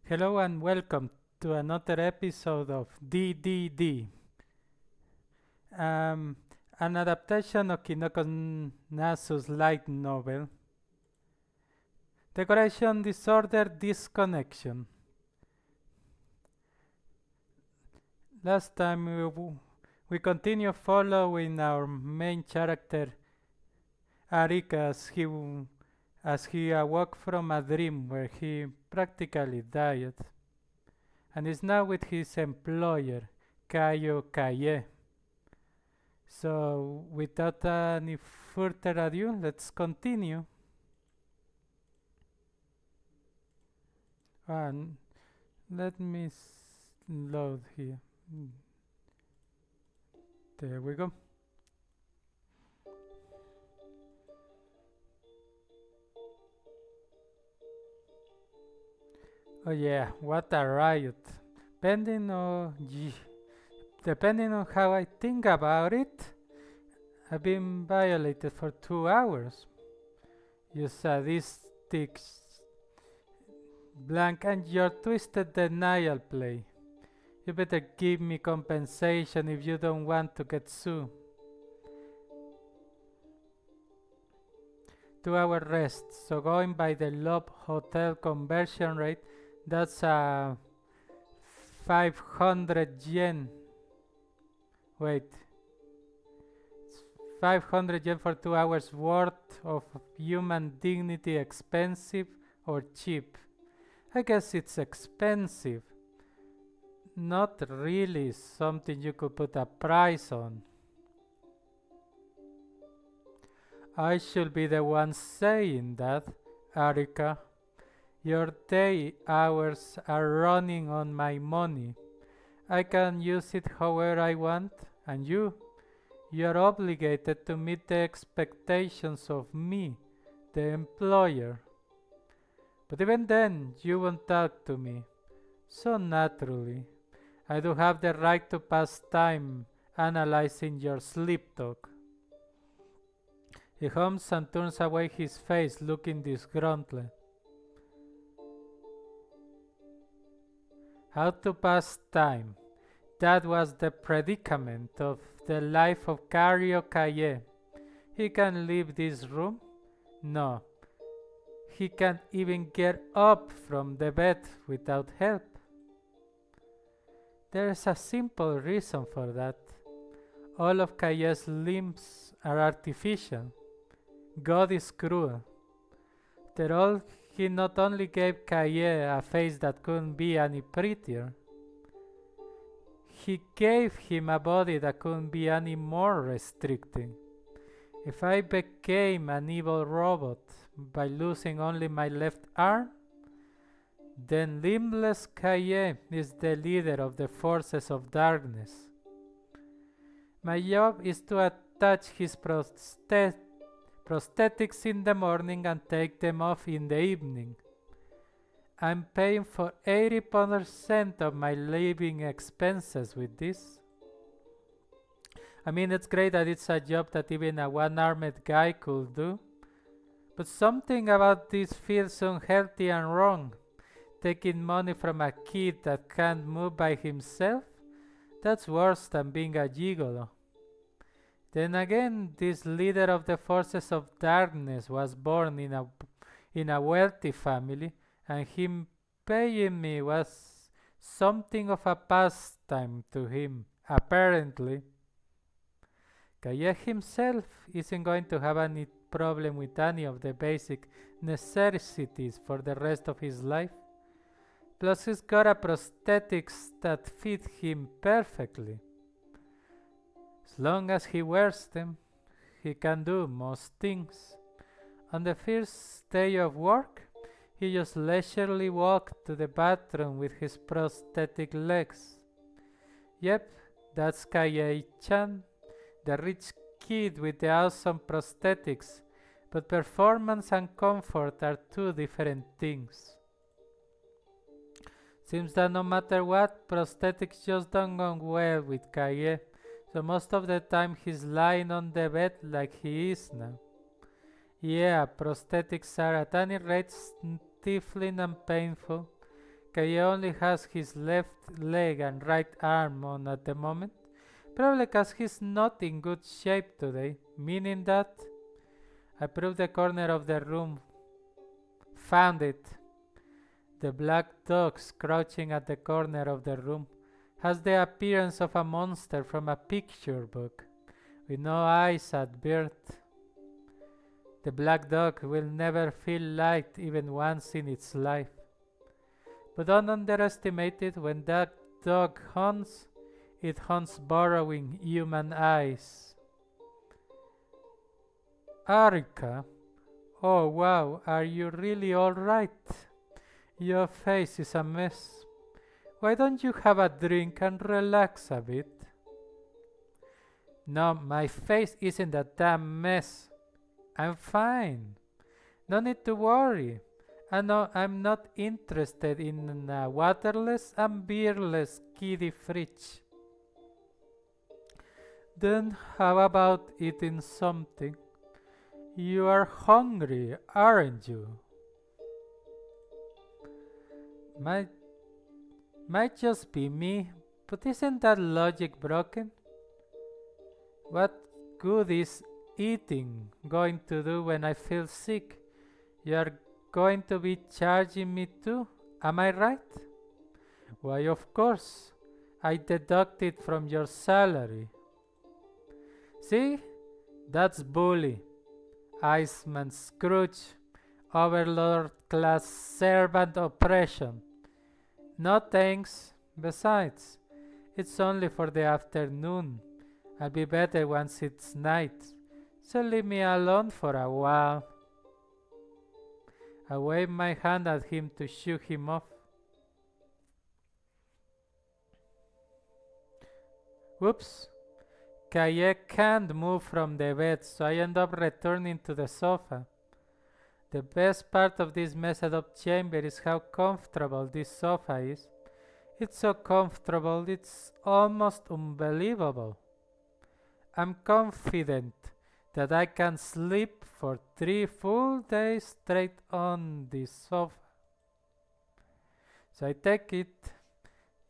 Hello and welcome to another episode of DDD, um, an adaptation of Kinoko Nasu's light novel, Decoration Disorder Disconnection. Last time we continue following our main character Arik as he awoke from a dream where he practically died, and is now with his employer, Kayo Kaye. So, without any further ado, let's continue. And let me load here. There we go. Oh yeah, what a riot. Depending on, depending on how I think about it, I've been violated for 2 hours. You sadistic blank and your twisted denial play. You better give me compensation if you don't want to get sued. 2 hour rest. So going by the Love Hotel conversion rate, that's 500 yen. Wait. 500 yen for 2 hours worth of human dignity, expensive or cheap? I guess it's expensive. Not really something you could put a price on. I should be the one saying that, Arika. Your day hours are running on my money. I can use it however I want, and you're obligated to meet the expectations of me, the employer. But even then, you won't talk to me. So naturally, I do have the right to pass time analyzing your sleep talk. He hums and turns away his face, looking disgruntled. How to pass time? That was the predicament of the life of Kario Kaye. He can leave this room? No. He can't even get up from the bed without help. There's a simple reason for that. All of Kaye's limbs are artificial. God is cruel. After all, he not only gave Kaye a face that couldn't be any prettier, he gave him a body that couldn't be any more restricting. If I became an evil robot by losing only my left arm, then limbless Kaye is the leader of the forces of darkness. My job is to attach his prosthetics in the morning and take them off in the evening. I'm paying for 80% of my living expenses with this. I mean, it's great that it's a job that even a one-armed guy could do, but something about this feels unhealthy and wrong. Taking money from a kid that can't move by himself? That's worse than being a gigolo. Then again, this leader of the forces of darkness was born in a wealthy family, and him paying me was something of a pastime to him, apparently. Kaye himself isn't going to have any problem with any of the basic necessities for the rest of his life. Plus, he's got a prosthetics that fit him perfectly. As long as he wears them, he can do most things. On the first day of work, he just leisurely walked to the bathroom with his prosthetic legs. Yep, that's Kaye-chan, the rich kid with the awesome prosthetics, but performance and comfort are two different things. Seems that no matter what, prosthetics just don't go well with Kaye. So most of the time he's lying on the bed like he is now. Yeah, prosthetics are at any rate stifling and painful. Kaye only has his left leg and right arm on at the moment, probably because he's not in good shape today, meaning that I proved the corner of the room. Found it. The black dog crouching at the corner of the room has the appearance of a monster from a picture book, with no eyes at birth. The black dog will never feel light even once in its life. But don't underestimate it. When that dog hunts, it hunts borrowing human eyes. Arika, oh wow, are you really alright? Your face is a mess. Why don't you have a drink and relax a bit? No, my face isn't a damn mess. I'm fine. No need to worry. I'm not interested in a waterless and beerless kiddie fridge. Then how about eating something? You are hungry, aren't you? Might just be me, but isn't that logic broken? What good is eating going to do when I feel sick? You're going to be charging me too, am I right? Why, of course. I deduct it from your salary. See? That's bully. Iceman Scrooge. Overlord class servant oppression. No thanks. Besides, it's only for the afternoon. I'll be better once it's night. So leave me alone for a while. I waved my hand at him to shoo him off. Whoops. Kaye can't move from the bed, so I end up returning to the sofa. The best part of this messed up chamber is how comfortable this sofa is. It's so comfortable, it's almost unbelievable. I'm confident that I can sleep for 3 full days straight on this sofa. So I take it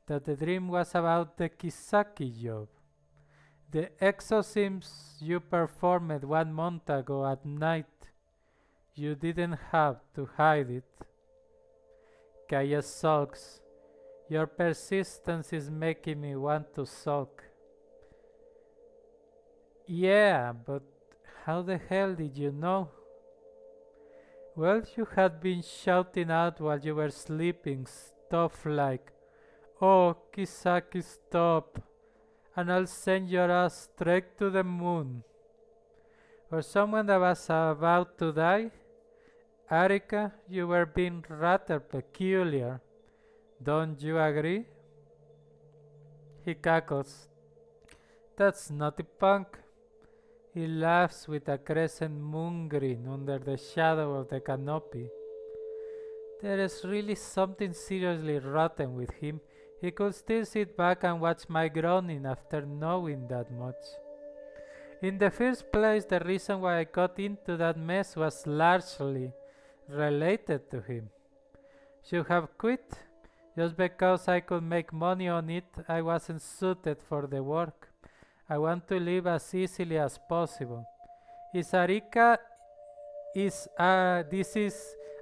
that the dream was about the Kisaki job. The exorcisms you performed 1 month ago at night. You didn't have to hide it. Kaya sulks. Your persistence is making me want to sulk. Yeah, but how the hell did you know? Well, you had been shouting out while you were sleeping stuff like, "Oh, Kisaki, stop, and I'll send your ass straight to the moon." For someone that was about to die, Arika, you were being rather peculiar. Don't you agree? He cackles. That's naughty punk. He laughs with a crescent moon grin under the shadow of the canopy. There is really something seriously rotten with him. He could still sit back and watch my groaning after knowing that much. In the first place, the reason why I got into that mess was largely related to him. Should have quit. Just because I could make money on it, I wasn't suited for the work. I want to live as easily as possible. This is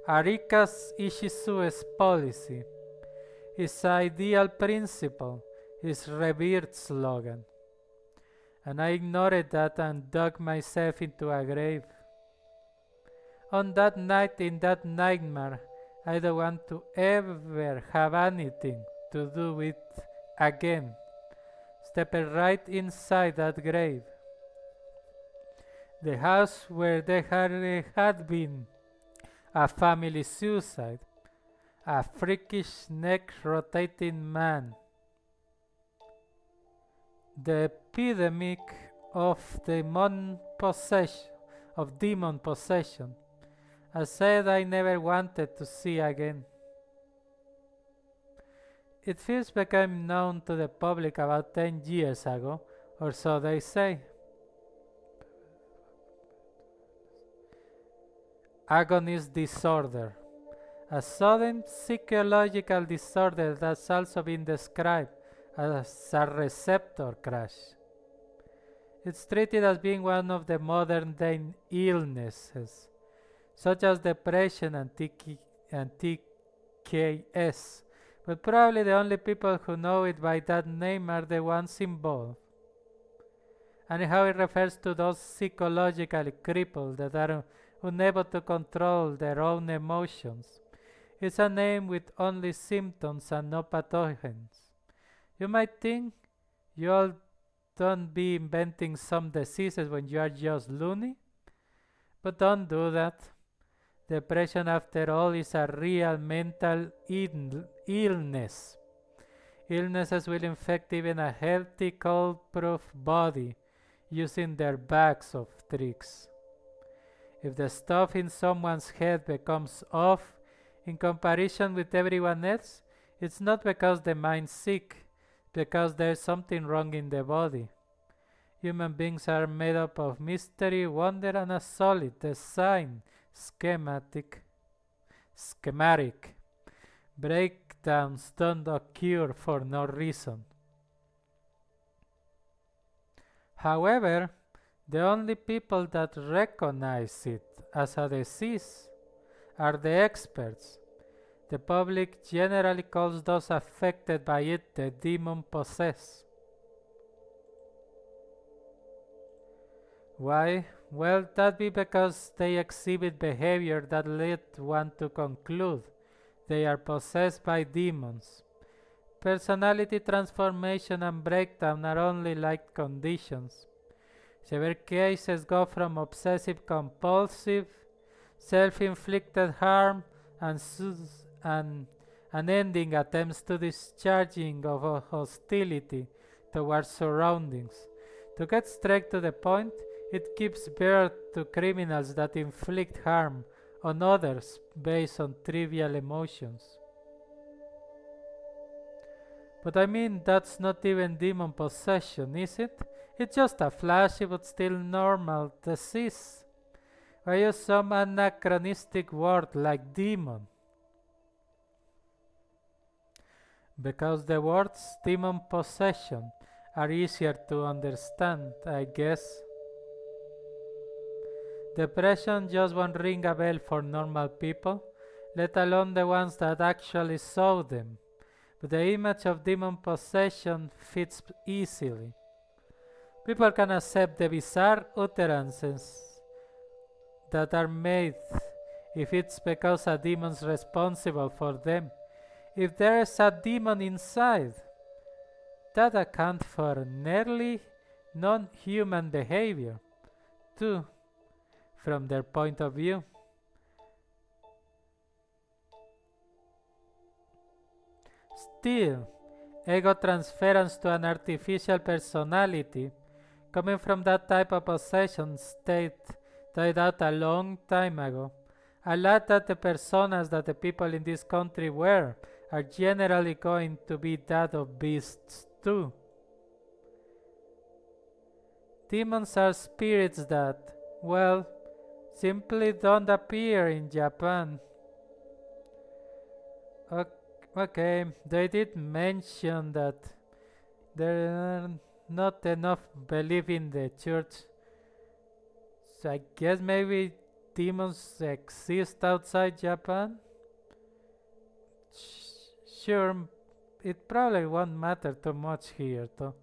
Arika's Ishisue's policy. His ideal principle, his revered slogan. And I ignored that and dug myself into a grave. On that night, in that nightmare, I don't want to ever have anything to do with again. Stepped right inside that grave. The house where there had been a family suicide, a freakish neck-rotating man, the epidemic of demon possession, a said I never wanted to see again. It first became known to the public about 10 years ago, or so they say. Agonist disorder. a sudden psychological disorder that's also been described as a receptor crash. It's treated as being one of the modern day illnesses, such as depression and TKS, but probably the only people who know it by that name are the ones involved. And how it refers to those psychologically crippled that are unable to control their own emotions. It's a name with only symptoms and no pathogens. You might think you all don't be inventing some diseases when you are just loony, but don't do that. Depression, after all, is a real mental illness. Illnesses will infect even a healthy, cold-proof body using their bags of tricks. If the stuff in someone's head becomes off in comparison with everyone else, it's not because the mind's sick, because there's something wrong in the body. Human beings are made up of mystery, wonder, and a solid design schematic. Breakdowns don't occur for no reason. However, the only people that recognize it as a disease are the experts. The public generally calls those affected by it the demon possessed. Why? Well, that be because they exhibit behavior that lead one to conclude they are possessed by demons. Personality transformation and breakdown are only light conditions. Severe cases go from obsessive compulsive, self-inflicted harm, and unending attempts to discharging of hostility towards surroundings. To get straight to the point, it gives birth to criminals that inflict harm on others based on trivial emotions. But I mean, that's not even demon possession, is it? It's just a flashy but still normal disease. Why use some anachronistic word like demon? Because the words demon possession are easier to understand, I guess. Depression just won't ring a bell for normal people, let alone the ones that actually saw them. But the image of demon possession fits easily. People can accept the bizarre utterances that are made if it's because a demon's responsible for them. If there is a demon inside, that accounts for nearly non-human behavior, too, from their point of view. Still, ego transference to an artificial personality coming from that type of possession state died out a long time ago. A lot that the personas that the people in this country wear are generally going to be that of beasts too. Demons are spirits that, well, simply don't appear in Japan. Okay, they did mention that there are not enough belief in the church. So I guess maybe demons exist outside Japan? Sure, it probably won't matter too much here though.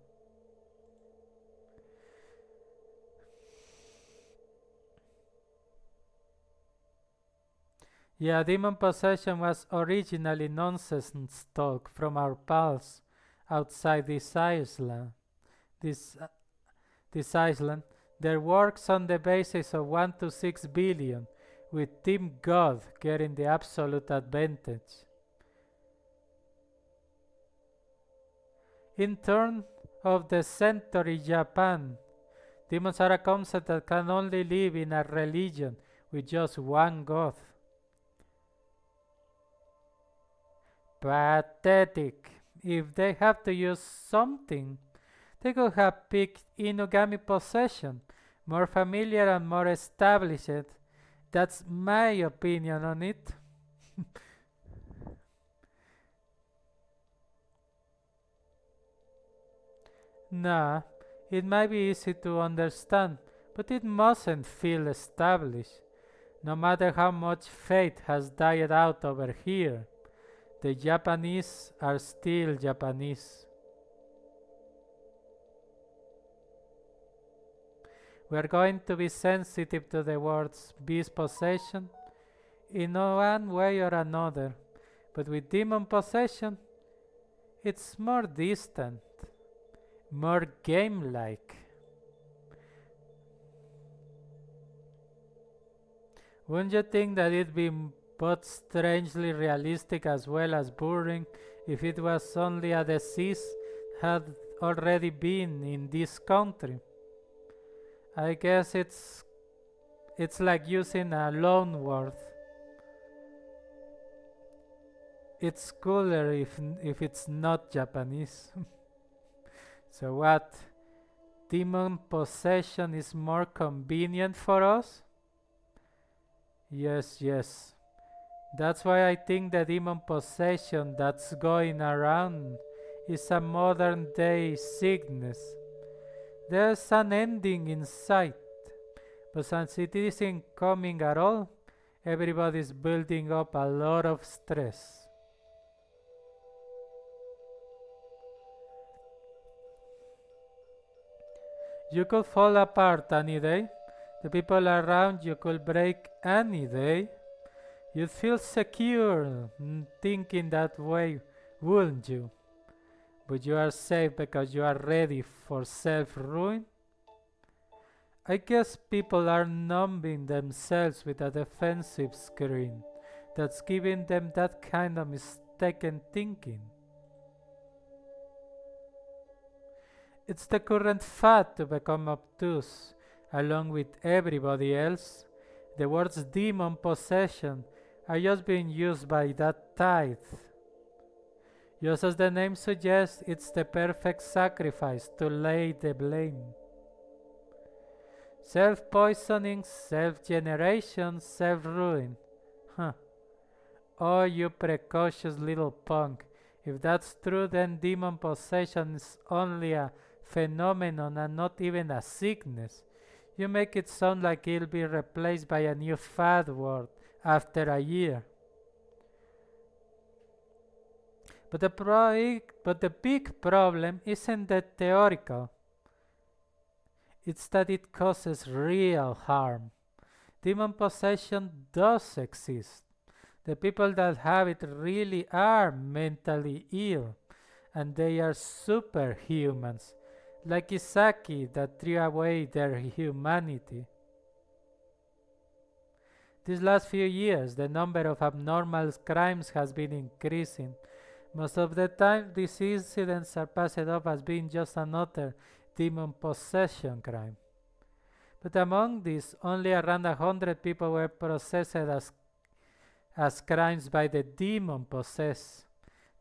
Yeah, demon possession was originally nonsense talk from our pals outside this island. This island. Their works on the basis of 1 to 6 billion, with Team God getting the absolute advantage. In turn of the century Japan, demons are a concept that can only live in a religion with just one God. Pathetic. If they have to use something, they could have picked Inugami possession, more familiar and more established. That's my opinion on it. Nah, it might be easy to understand, but it mustn't feel established. No matter how much faith has died out over here, the Japanese are still Japanese. We are going to be sensitive to the words beast possession in one way or another, but with demon possession, it's more distant, more game-like. Wouldn't you think that it'd be both strangely realistic as well as boring if it was only a disease had already been in this country? I guess it's like using a loan word. It's cooler if it's not Japanese. So what? Demon possession is more convenient for us? Yes, yes. That's why I think the demon possession that's going around is a modern day sickness. There's an ending in sight, but since it isn't coming at all, everybody's building up a lot of stress. You could fall apart any day. The people around you could break any day. You'd feel secure thinking that way, wouldn't you? But you are safe because you are ready for self-ruin? I guess people are numbing themselves with a defensive screen that's giving them that kind of mistaken thinking. It's the current fad to become obtuse, along with everybody else. The words demon possession are just being used by that tithe. Just as the name suggests, it's the perfect sacrifice to lay the blame. Self-poisoning, self-generation, self-ruin. Huh. Oh, you precocious little punk. If that's true, then demon possession is only a phenomenon and not even a sickness. You make it sound like it'll be replaced by a new fad word after a year. But the big problem isn't that theoretical. It's that it causes real harm. Demon possession does exist. The people that have it really are mentally ill, and they are superhumans, like Isaki that threw away their humanity. These last few years, the number of abnormal crimes has been increasing. Most of the time, these incidents are passed off as being just another demon possession crime. But among these, only around 100 people were processed as crimes by the demon possessed.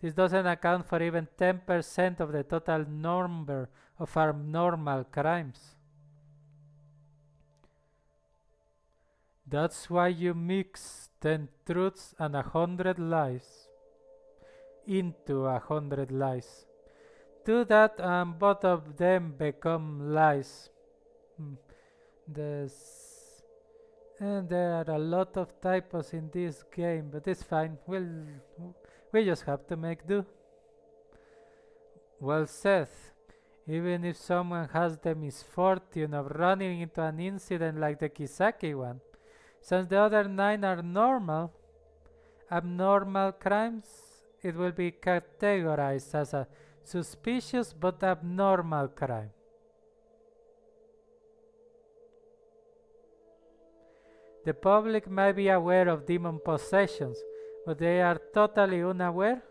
This doesn't account for even 10% of the total number of abnormal crimes. That's why you mix 10 truths and 100 lies into 100 lies. Do that and both of them become lies. And there are a lot of typos in this game, but it's fine. We just have to make do. Well said. Even if someone has the misfortune of running into an incident like the Kisaki one, since the other 9 are normal, abnormal crimes, it will be categorized as a suspicious but abnormal crime. The public might be aware of demon possessions, but they are totally unaware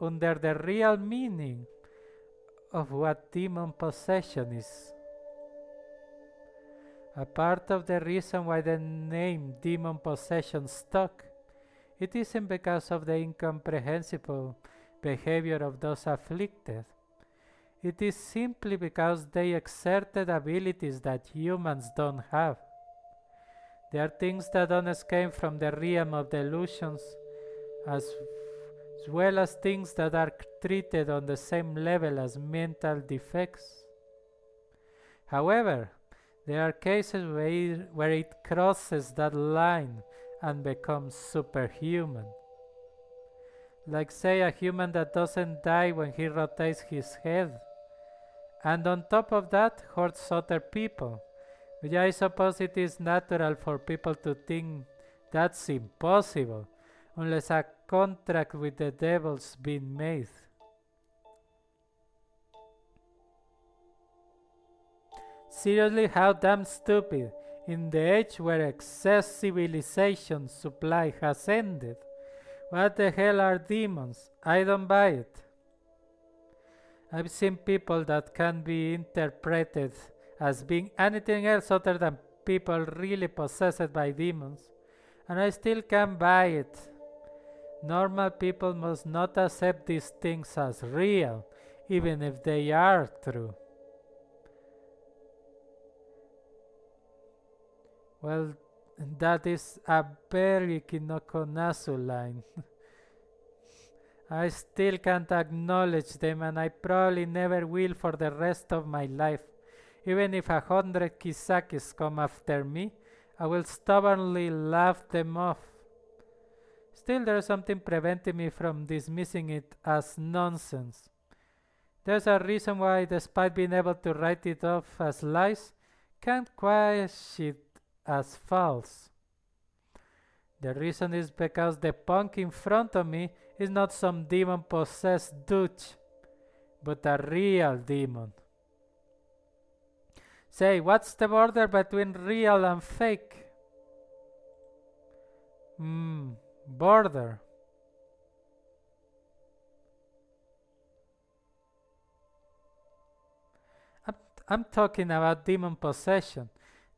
under the real meaning of what demon possession is. A part of the reason why the name demon possession stuck, it isn't because of the incomprehensible behavior of those afflicted. It is simply because they exerted abilities that humans don't have. They are things that don't escape from the realm of delusions, as well as things that are treated on the same level as mental defects. However, there are cases where it crosses that line and becomes superhuman. Like, say, a human that doesn't die when he rotates his head, and on top of that hurts other people. Which I suppose it is natural for people to think that's impossible, unless a contract with the devil's been made. Seriously, how damn stupid, in the age where excess civilization supply has ended. What the hell are demons? I don't buy it. I've seen people that can be interpreted as being anything else other than people really possessed by demons, and I still can't buy it. Normal people must not accept these things as real, even if they are true. Well, that is a very Kinokonasu line. I still can't acknowledge them, and I probably never will for the rest of my life. Even if 100 Kisakis come after me, I will stubbornly laugh them off. Still, there is something preventing me from dismissing it as nonsense. There's a reason why, despite being able to write it off as lies, can't quash it as false. The reason is because the punk in front of me is not some demon-possessed douche, but a real demon. Say, what's the border between real and fake? Border. I'm talking about demon possession.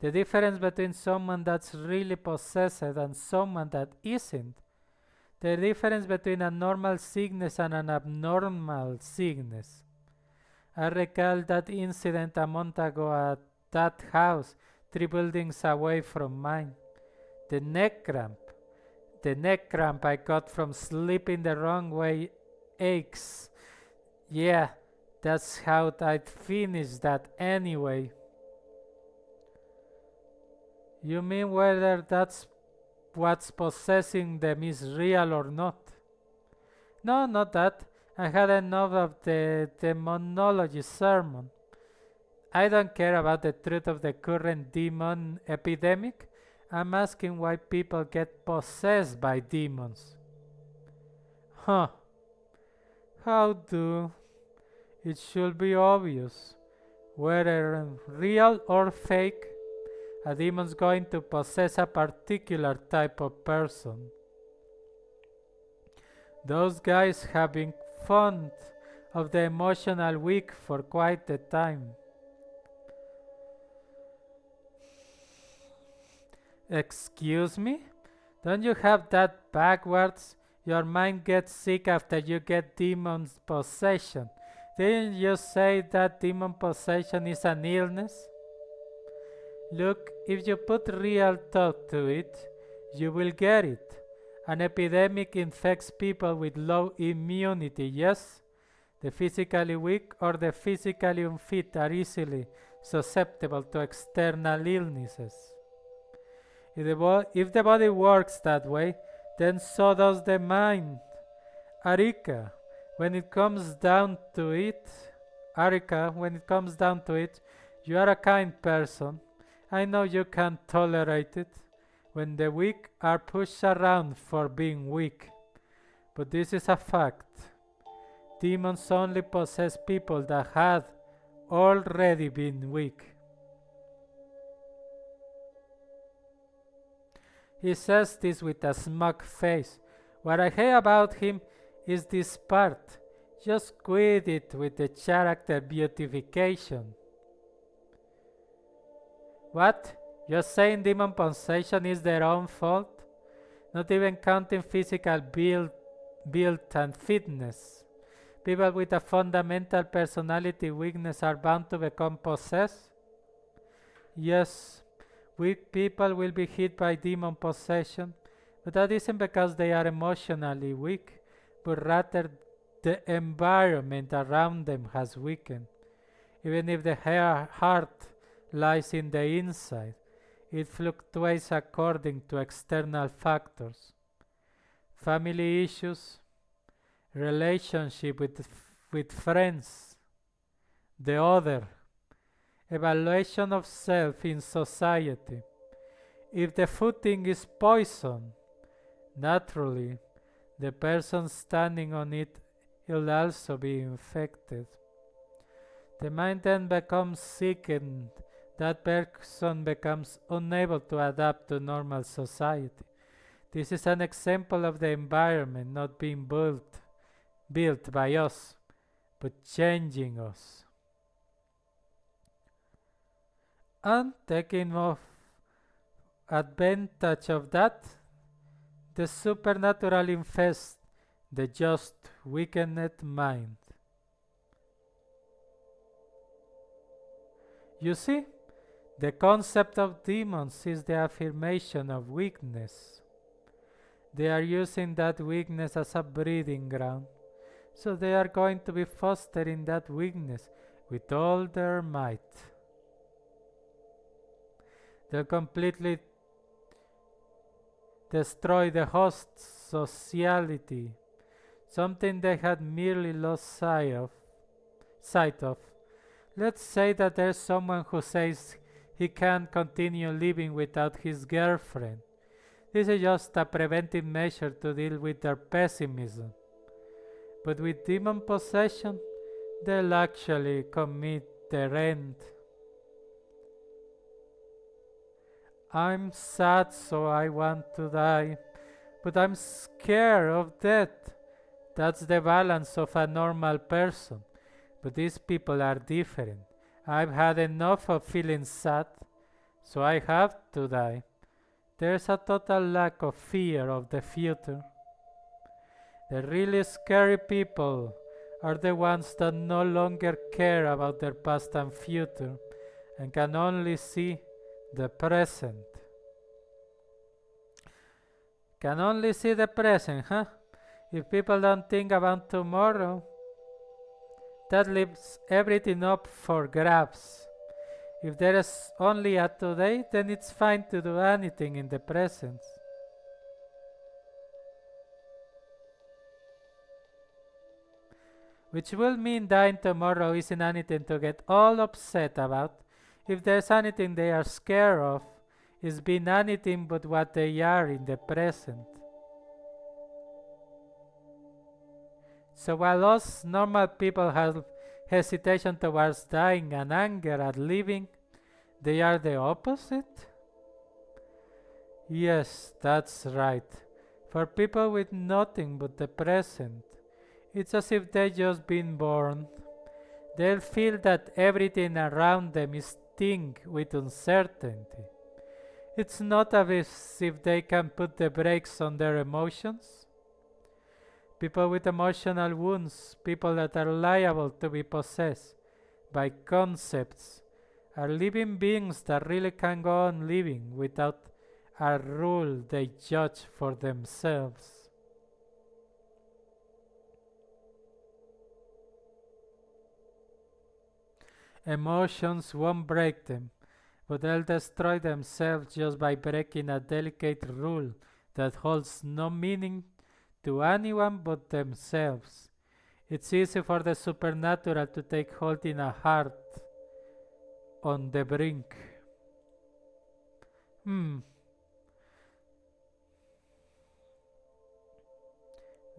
The difference between someone that's really possessed and someone that isn't. The difference between a normal sickness and an abnormal sickness. I recall that incident a month ago at that house, 3 buildings away from mine. The neck cramp. The neck cramp I got from sleeping the wrong way aches. Yeah, that's how I'd finish that anyway. You mean whether that's what's possessing them is real or not? No, not that. I had enough of the demonology sermon. I don't care about the truth of the current demon epidemic. I'm asking why people get possessed by demons. Huh. How do? It should be obvious. Whether real or fake, a demon's going to possess a particular type of person. Those guys have been fond of the emotional weak for quite the time. Excuse me? Don't you have that backwards? Your mind gets sick after you get demon's possession. Didn't you say that demon possession is an illness? Look, if you put real thought to it, you will get it. An epidemic infects people with low immunity, yes? The physically weak or the physically unfit are easily susceptible to external illnesses. If the body works that way, then so does the mind. Arika, when it comes down to it, you are a kind person. I know you can't tolerate it when the weak are pushed around for being weak. But this is a fact. Demons only possess people that had already been weak. He says this with a smug face. What I hate about him is this part. Just quit it with the character beautification. What? You're saying demon possession is their own fault? Not even counting physical build and fitness. People with a fundamental personality weakness are bound to become possessed? Yes, weak people will be hit by demon possession, but that isn't because they are emotionally weak, but rather the environment around them has weakened. Even if the heart lies in the inside. It fluctuates according to external factors. Family issues, relationship with friends, the other, evaluation of self in society. If the footing is poison, naturally, the person standing on it will also be infected. The mind then becomes sick and that person becomes unable to adapt to normal society. This is an example of the environment not being built by us, but changing us. And taking off advantage of that, the supernatural infests the just weakened mind. You see, the concept of demons is the affirmation of weakness. They are using that weakness as a breeding ground. So they are going to be fostering that weakness with all their might. They'll completely destroy the host's sociality, something they had merely lost sight of. Let's say that there's someone who says he can't continue living without his girlfriend. This is just a preventive measure to deal with their pessimism. But with demon possession, they'll actually commit their end. I'm sad, so I want to die, but I'm scared of death. That's the balance of a normal person. But these people are different. I've had enough of feeling sad, so I have to die. There's a total lack of fear of the future. The really scary people are the ones that no longer care about their past and future and can only see the present. Can only see the present, huh? If people don't think about tomorrow, that leaves everything up for grabs. If there is only a today, then it's fine to do anything in the present. Which will mean dying tomorrow isn't anything to get all upset about. If there's anything they are scared of, it's being anything but what they are in the present. So while us normal people have hesitation towards dying and anger at living, they are the opposite? Yes, that's right. For people with nothing but the present, it's as if they just been born. They'll feel that everything around them is tinged with uncertainty. It's not as if they can put the brakes on their emotions. People with emotional wounds, people that are liable to be possessed by concepts, are living beings that really can go on living without a rule they judge for themselves. Emotions won't break them, but they'll destroy themselves just by breaking a delicate rule that holds no meaning to anyone but themselves. It's easy for the supernatural to take hold in a heart on the brink.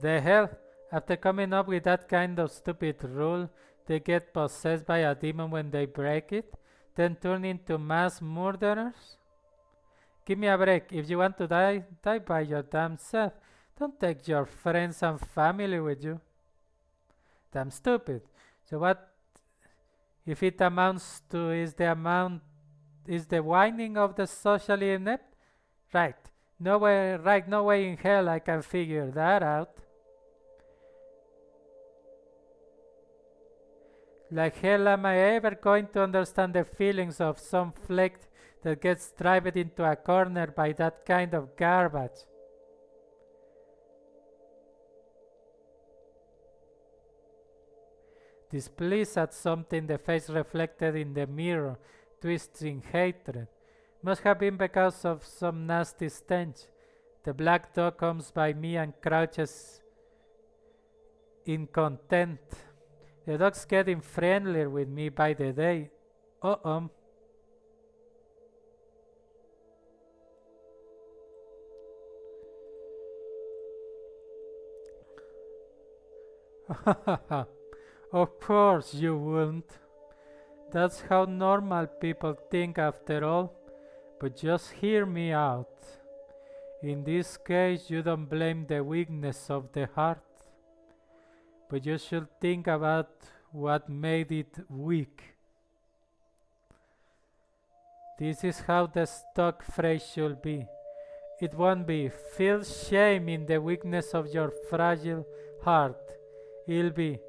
The hell, after coming up with that kind of stupid rule, they get possessed by a demon when they break it, then turn into mass murderers? Give me a break. If you want to die, die by your damn self. Don't take your friends and family with you. Damn stupid. So what if it amounts to is the whining of the socially inept? Right. No way in hell I can figure that out. Like hell am I ever going to understand the feelings of some flake that gets driven into a corner by that kind of garbage? Displeased at something the face reflected in the mirror twisting hatred. Must have been because of some nasty stench. The black dog comes by me and crouches in contempt. The dog's getting friendlier with me by the day. Uh-oh. Of course you wouldn't. That's how normal people think after all. But just hear me out. In this case, you don't blame the weakness of the heart, but you should think about what made it weak. This is how the stock phrase should be. It won't be, feel shame in the weakness of your fragile heart. It'll be,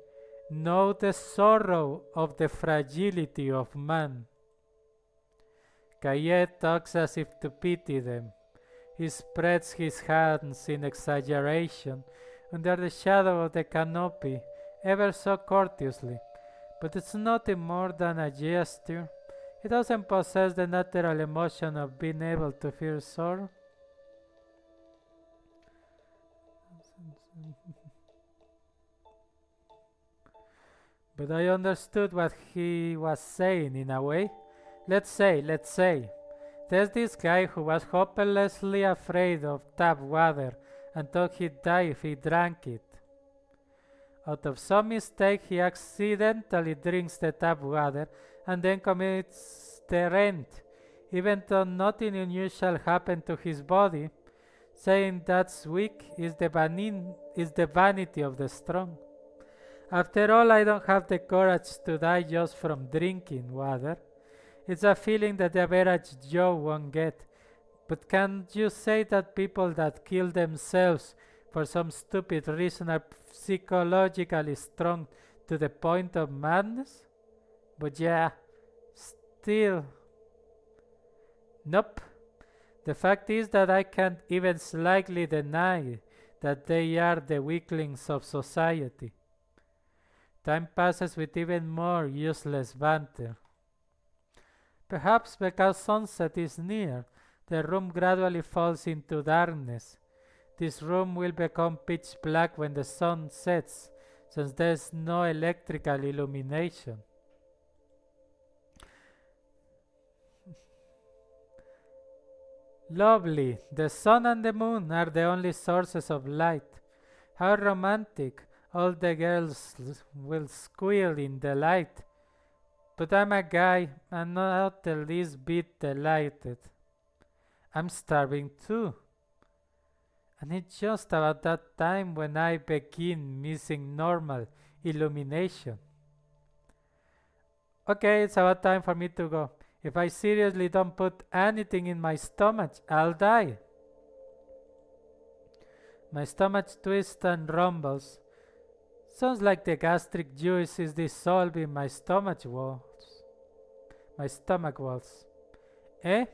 know the sorrow of the fragility of man. Kaye talks as if to pity them. He spreads his hands in exaggeration under the shadow of the canopy, ever so courteously, but it's nothing more than a gesture. He doesn't possess the natural emotion of being able to feel sorrow. But I understood what he was saying in a way. Let's say, there's this guy who was hopelessly afraid of tap water and thought he'd die if he drank it. Out of some mistake, he accidentally drinks the tap water and then commits the rent, even though nothing unusual happened to his body, saying that's weak is the vanity of the strong. After all, I don't have the courage to die just from drinking water. It's a feeling that the average Joe won't get. But can't you say that people that kill themselves for some stupid reason are psychologically strong to the point of madness? But yeah, still. Nope. The fact is that I can't even slightly deny that they are the weaklings of society. Time passes with even more useless banter. Perhaps because sunset is near, the room gradually falls into darkness. This room will become pitch black when the sun sets, since there is no electrical illumination. Lovely. The sun and the moon are the only sources of light. How romantic. All the girls will squeal in delight. But I'm a guy and not the least bit delighted. I'm starving too. And it's just about that time when I begin missing normal illumination. Okay, it's about time for me to go. If I seriously don't put anything in my stomach, I'll die. My stomach twists and rumbles. Sounds like the gastric juice is dissolving my stomach walls. Eh?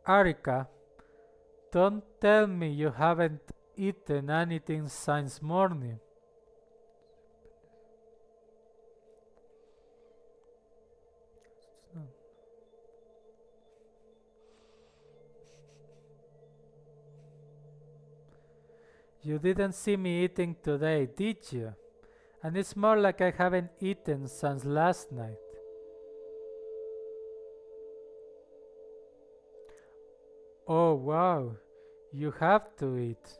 Arika, don't tell me you haven't eaten anything since morning. You didn't see me eating today, did you? And it's more like I haven't eaten since last night. Oh wow, you have to eat.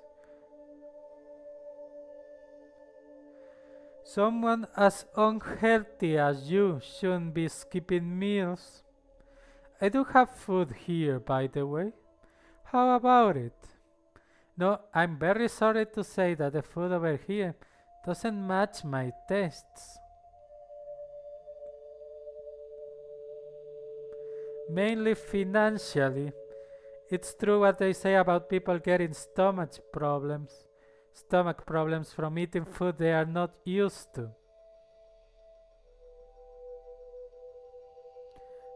Someone as unhealthy as you shouldn't be skipping meals. I do have food here, by the way. How about it? No, I'm very sorry to say that the food over here doesn't match my tastes. Mainly financially. It's true what they say about people getting stomach problems from eating food they are not used to.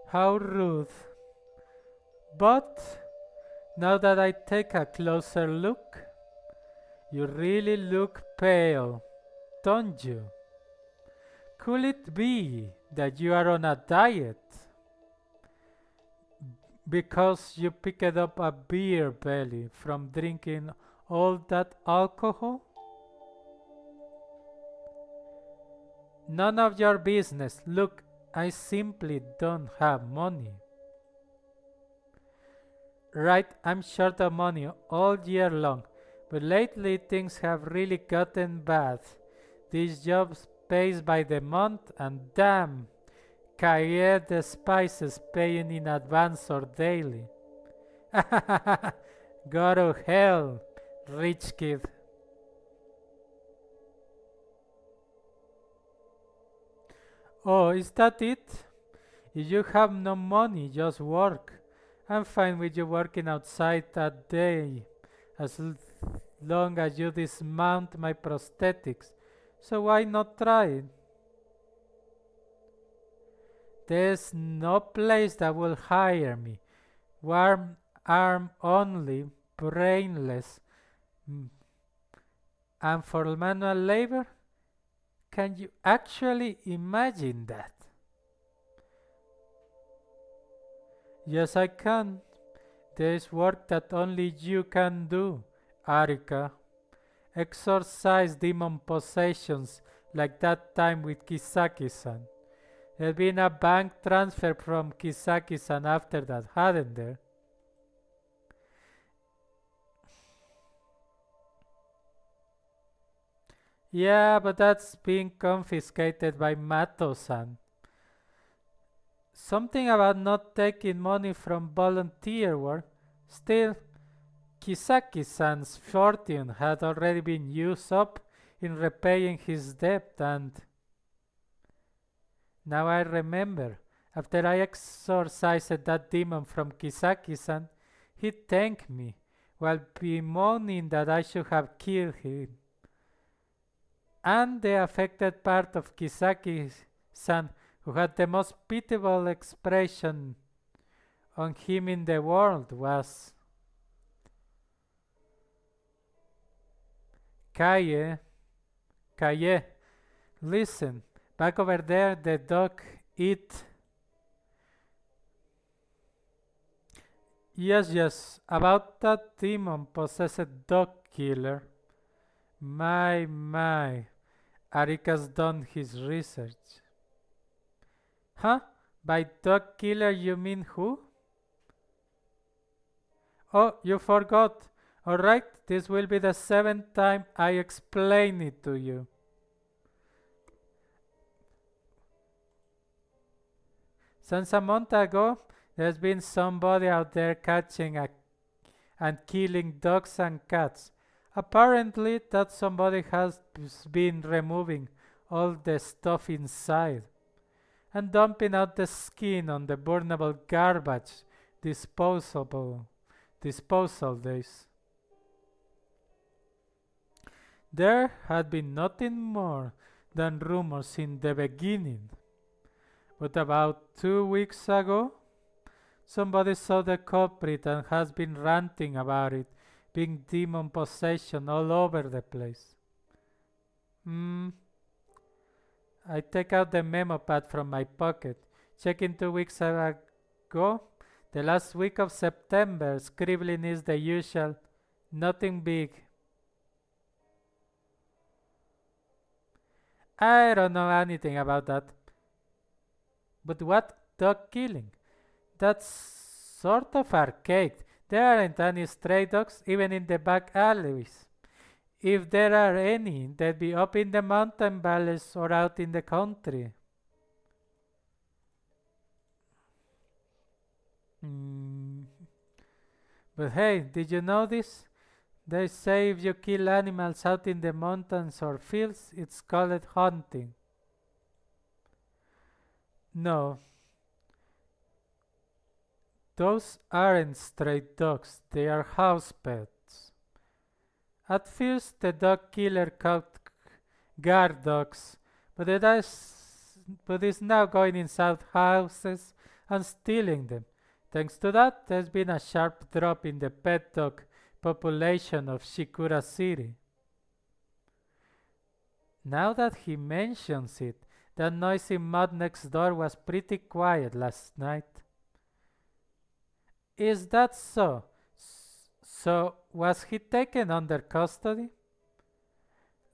How rude. But now that I take a closer look, you really look pale, don't you? Could it be that you are on a diet because you picked up a beer belly from drinking all that alcohol? None of your business. Look, I simply don't have money. Right, I'm short of money all year long, but lately things have really gotten bad. This job pays by the month, and damn, Kaye despises paying in advance or daily. Go to hell, rich kid. Oh, is that it? If you have no money, just work. I'm fine with you working outside that day, as long as you dismount my prosthetics. So why not try it? There's no place that will hire me. Warm arm only, brainless, mm, and for manual labor? Can you actually imagine that? Yes, I can. There's work that only you can do, Arika. Exorcise demon possessions like that time with Kisaki-san. There's been a bank transfer from Kisaki-san after that, hadn't there? Yeah, but that's being confiscated by Mato-san. Something about not taking money from volunteer work. Still, Kisaki-san's fortune had already been used up in repaying his debt, and now I remember, after I exorcised that demon from Kisaki-san, he thanked me while bemoaning that I should have killed him. And the affected part of Kisaki-san, who had the most pitiable expression on him in the world, was Kaye. Kaye, listen, back over there, the dog eat. Yes, about that demon possessed dog killer. My, Arika's done his research. Huh? By dog killer you mean who? Oh, you forgot. Alright, this will be the seventh time I explain it to you. Since a month ago, there's been somebody out there catching and killing dogs and cats. Apparently, that somebody has been removing all the stuff inside and dumping out the skin on the burnable garbage disposal days. There had been nothing more than rumors in the beginning, but about 2 weeks ago, somebody saw the culprit and has been ranting about it being demon possession all over the place. I take out the memo pad from my pocket. Checking 2 weeks ago, the last week of September, scribbling is the usual, nothing big. I don't know anything about that. But what dog killing? That's sort of archaic. There aren't any stray dogs even in the back alleys. If there are any, they'd be up in the mountain valleys or out in the country. But hey, did you know this? They say if you kill animals out in the mountains or fields, it's called hunting. No, those aren't stray dogs, they are house pets. At first, the dog killer caught guard dogs, but is now going inside houses and stealing them. Thanks to that, there's been a sharp drop in the pet dog population of Shikura City. Now that he mentions it, That noisy mutt next door was pretty quiet last night. Is that so? So, was he taken under custody?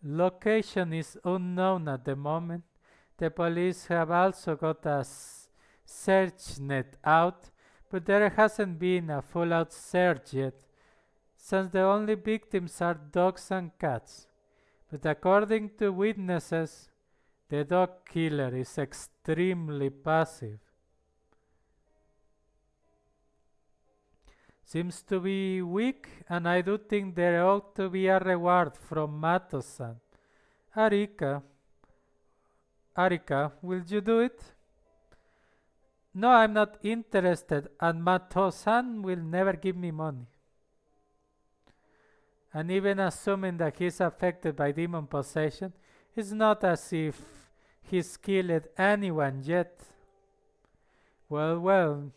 Location is unknown at the moment. The police have also got a search net out, but there hasn't been a full-out search yet, since the only victims are dogs and cats. But according to witnesses, the dog killer is extremely passive. Seems to be weak, and I do think there ought to be a reward from Mato-san. Arika, will you do it? No, I'm not interested, and Mato-san will never give me money. And even assuming that he's affected by demon possession, it's not as if he's killed anyone yet. Well,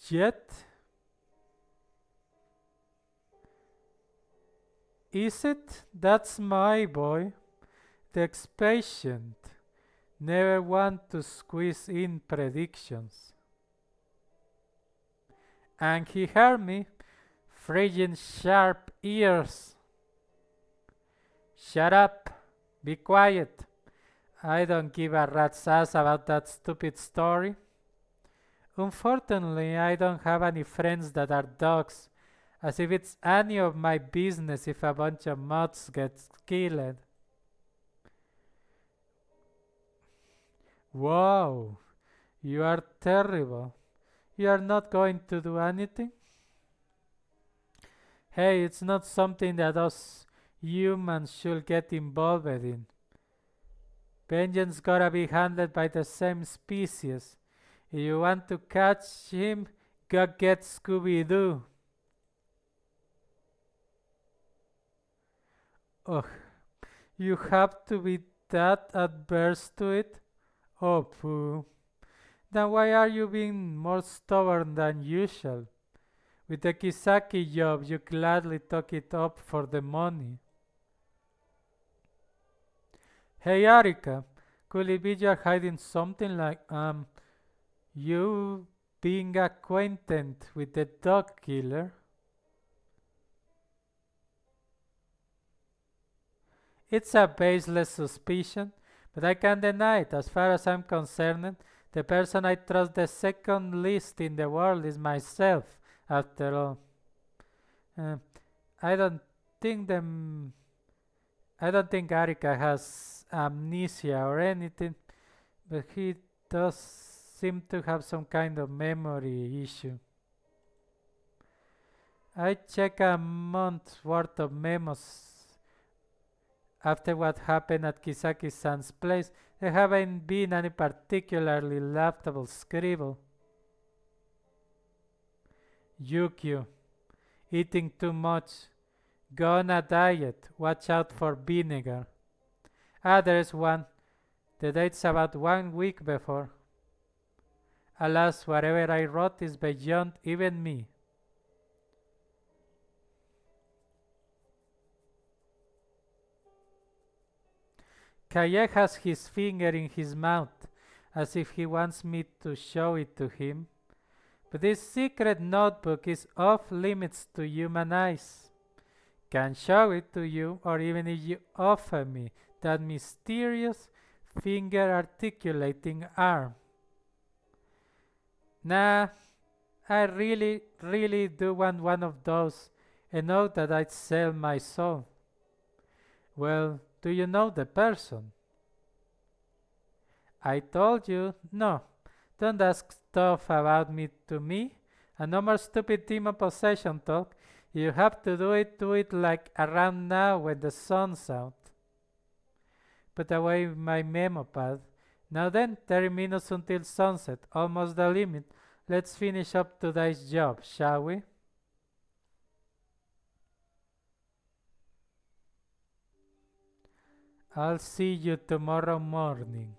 yet? Is it? That's my boy. The expatient. Never want to squeeze in predictions. And he heard me, friggin' sharp ears. Shut up. Be quiet. I don't give a rat's ass about that stupid story. Unfortunately, I don't have any friends that are dogs, as if it's any of my business if a bunch of mutts gets killed. Wow, you are terrible. You are not going to do anything? Hey, it's not something that us humans should get involved in. Vengeance gotta be handled by the same species. If you want to catch him, go get Scooby-Doo. Ugh, you have to be that adverse to it? Oh, pooh. Then why are you being more stubborn than usual? With the Kisaki job, you gladly took it up for the money. Hey, Arika, could it be you're hiding something like, you being acquainted with the dog killer? It's a baseless suspicion, but I can't deny it. As far as I'm concerned, the person I trust the second least in the world is myself, after all. I don't think Arika has amnesia or anything, but he does seem to have some kind of memory issue. I checked a month's worth of memos after what happened at Kisaki-san's place. There haven't been any particularly laughable scribble. Yukio, eating too much. Go on a diet. Watch out for vinegar. There's one. The date's about 1 week before. Alas, whatever I wrote is beyond even me. Kaye has his finger in his mouth, as if he wants me to show it to him. But this secret notebook is off limits to human eyes. Can show it to you, or even if you offer me that mysterious finger articulating arm. Nah, I really do want one of those, and know that I'd sell my soul. Well, do you know the person? I told you, no. Don't ask stuff about me to me, and no more stupid demon possession talk. If you have to do it like around now when the sun's out. Put away my memo pad. Now then, 30 minutes until sunset, almost the limit. Let's finish up today's job, shall we? I'll see you tomorrow morning.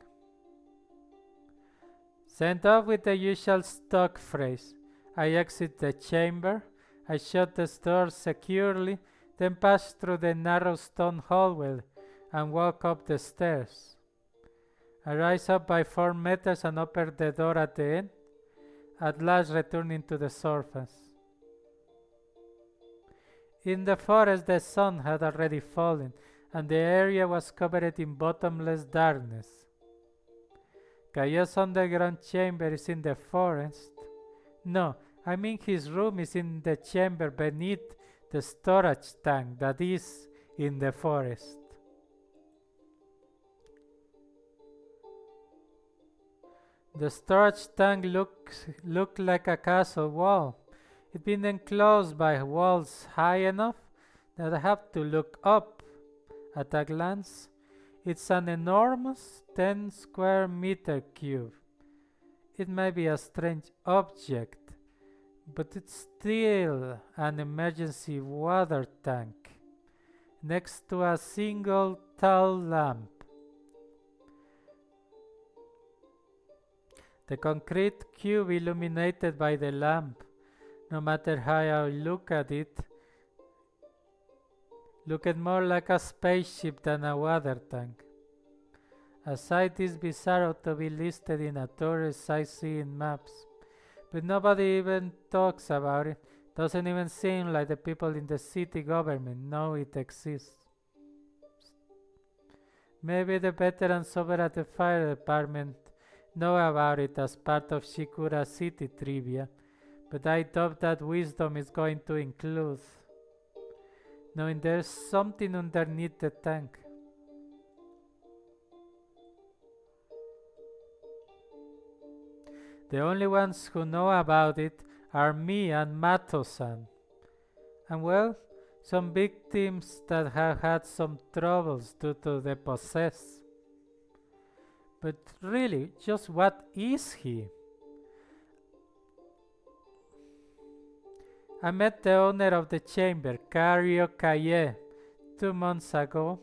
Sent off with the usual stock phrase. I exit the chamber. I shut the door securely, then pass through the narrow stone hallway and walk up the stairs. I rise up by 4 meters and open the door at the end, at last returning to the surface. In the forest the sun had already fallen, and the area was covered in bottomless darkness. Caillet's underground chamber is in the forest. No, I mean his room is in the chamber beneath the storage tank that is in the forest. The storage tank looked like a castle wall. It'd been enclosed by walls high enough that I have to look up. At a glance, it's an enormous 10 square meter cube. It may be a strange object, but it's still an emergency water tank next to a single tall lamp. The concrete cube illuminated by the lamp, no matter how I look at it, looked more like a spaceship than a water tank. A sight is bizarre to be listed in a tourist sightseeing maps, but nobody even talks about it. Doesn't even seem like the people in the city government know it exists. Maybe the veterans over at the fire department know about it as part of Shikura City trivia, but I doubt that wisdom is going to include knowing there's something underneath the tank. The only ones who know about it are me and Mato-san. And well, some victims that have had some troubles due to the possess. But really, just what is he? I met the owner of the chamber, Kario Kaye, 2 months ago.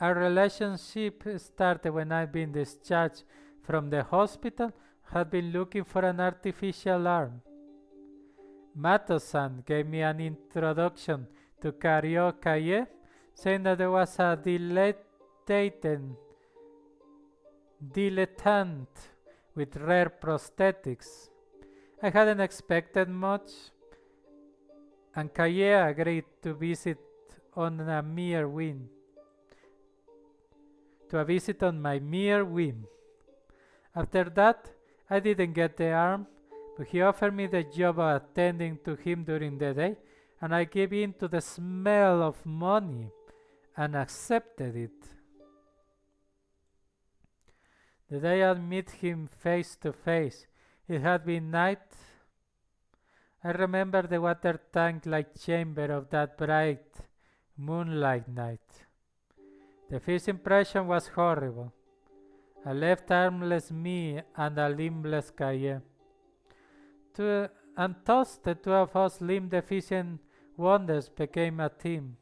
Our relationship started when I'd been discharged from the hospital, had been looking for an artificial arm. Mato-san gave me an introduction to Kario Kaye, saying that there was a dilettante with rare prosthetics. I hadn't expected much, and Kaye agreed to visit on a mere whim. To a visit on my mere whim. After that, I didn't get the arm, but he offered me the job of attending to him during the day, and I gave in to the smell of money and accepted it. The day I met him face to face, it had been night. I remember the water tank-like chamber of that bright moonlight night. The first impression was horrible. I left armless me and a limbless Kaye. And thus the 2 of us limb-deficient wonders became a team.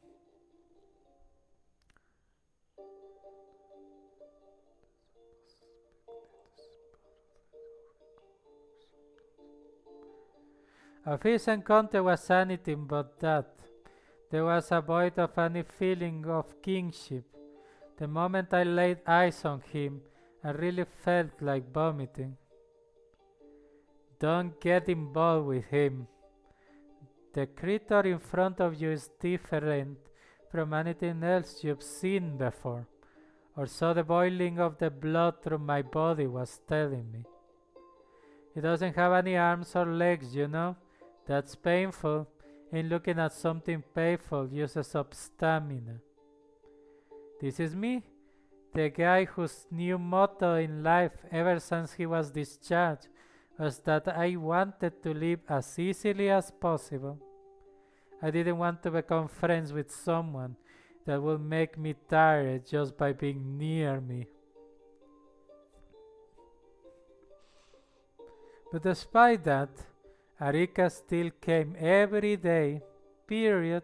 Our first encounter was anything but that. There was a void of any feeling of kinship. The moment I laid eyes on him, I really felt like vomiting. Don't get involved with him. The creature in front of you is different from anything else you've seen before, or so the boiling of the blood through my body was telling me. He doesn't have any arms or legs, you know. That's painful. In looking at something painful uses up stamina. This is me, the guy whose new motto in life ever since he was discharged was that I wanted to live as easily as possible. I didn't want to become friends with someone that would make me tired just by being near me. But despite that, Arika still came every day, period.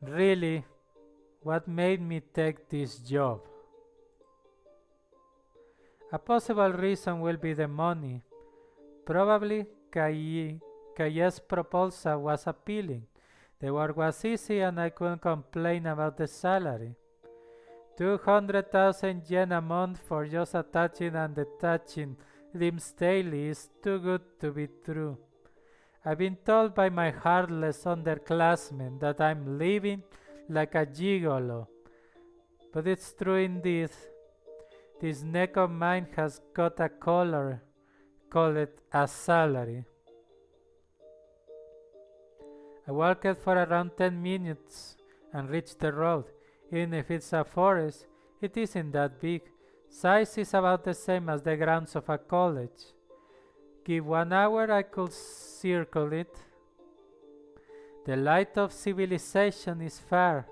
Really, what made me take this job? A possible reason will be the money. Probably Kaye's proposal was appealing. The work was easy and I couldn't complain about the salary. 200,000 yen a month for just attaching and detaching limbs daily is too good to be true. I've been told by my heartless underclassmen that I'm living like a gigolo, but it's true indeed. This neck of mine has got a collar, call it a salary. I walked for around 10 minutes and reached the road. Even if it's a forest, it isn't that big. Size is about the same as the grounds of a college. Give 1 hour, I could circle it. The light of civilization is far,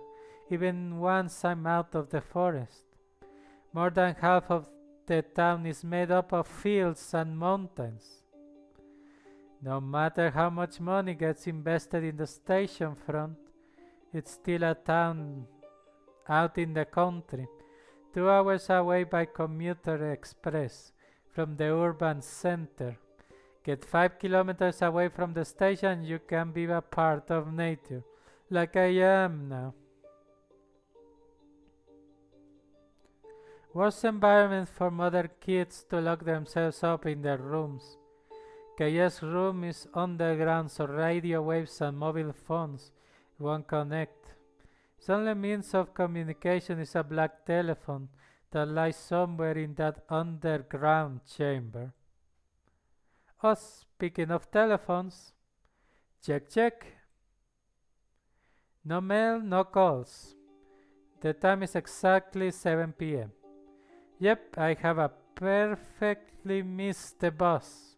even once I'm out of the forest. More than half of the town is made up of fields and mountains. No matter how much money gets invested in the station front, it's still a town out in the country, 2 hours away by commuter express from the urban center. Get 5 kilometers away from the station, you can be a part of nature, like I am now. Worst environment for mother kids to lock themselves up in their rooms. Kaya's room is underground, so radio waves and mobile phones won't connect. Its only means of communication is a black telephone that lies somewhere in that underground chamber. Oh, speaking of telephones, check. No mail, no calls. The time is exactly 7 p.m. Yep, I have a perfectly missed the bus.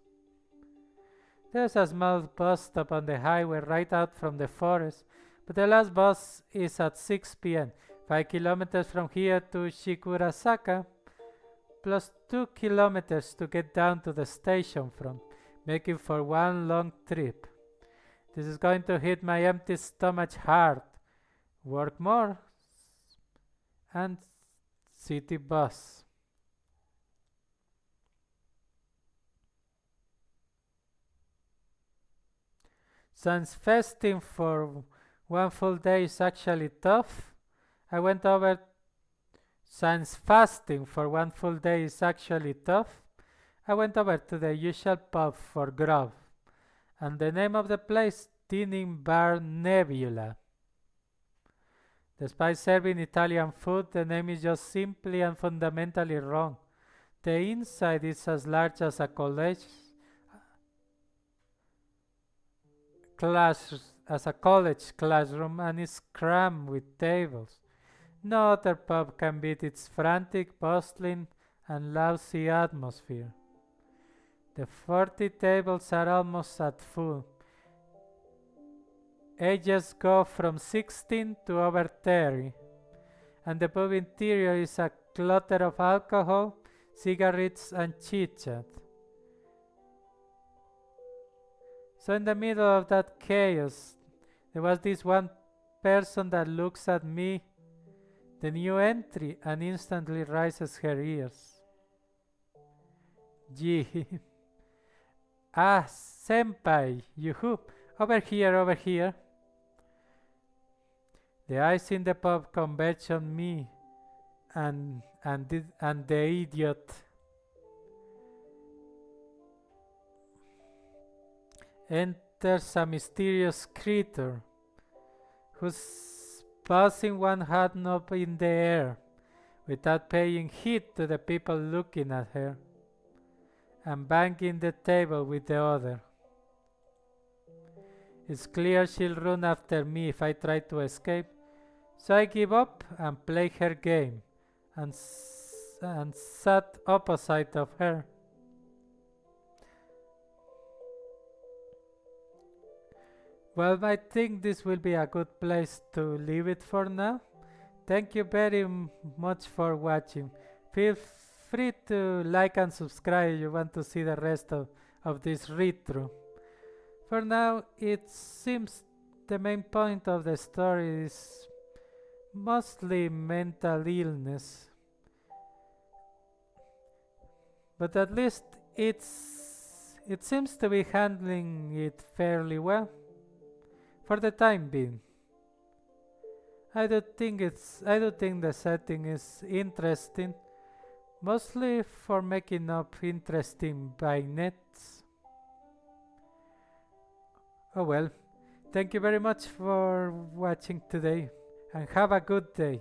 There's a small bus stop on the highway right out from the forest, but the last bus is at 6 p.m., 5 kilometers from here to Shikurasaka, plus 2 kilometers to get down to the station front, making for one long trip. This is going to hit my empty stomach hard. Work more and city bus. Since fasting for one full day is actually tough, I went over. Since fasting for one full day is actually tough, I went over to the usual pub for grub, and the name of the place, Dining Bar Nebula. Despite serving Italian food, the name is just simply and fundamentally wrong. The inside is as large as a college classroom and is crammed with tables. No other pub can beat its frantic, bustling, and lousy atmosphere. The 40 tables are almost at full. Ages go from 16 to over 30, and the pub interior is a clutter of alcohol, cigarettes, and chit-chat. So in the middle of that chaos, there was this one person that looks at me, the new entry, and instantly raises her ears. Gee. Ah, senpai, yoo-hoo, over here. The eyes in the pub converge on me and the idiot. Enters a mysterious creature who's passing one hand up in the air without paying heed to the people looking at her and banging the table with the other. It's clear she'll run after me if I try to escape, so I give up and play her game and sat opposite of her. Well, I think this will be a good place to leave it for now. Thank you very much for watching. Feel free to like and subscribe if you want to see the rest of this read-through. For now, it seems the main point of the story is mostly mental illness. But at least it seems to be handling it fairly well. for the time being. I don't think the setting is interesting, mostly for making up interesting vignettes. Oh well, thank you very much for watching today and have a good day.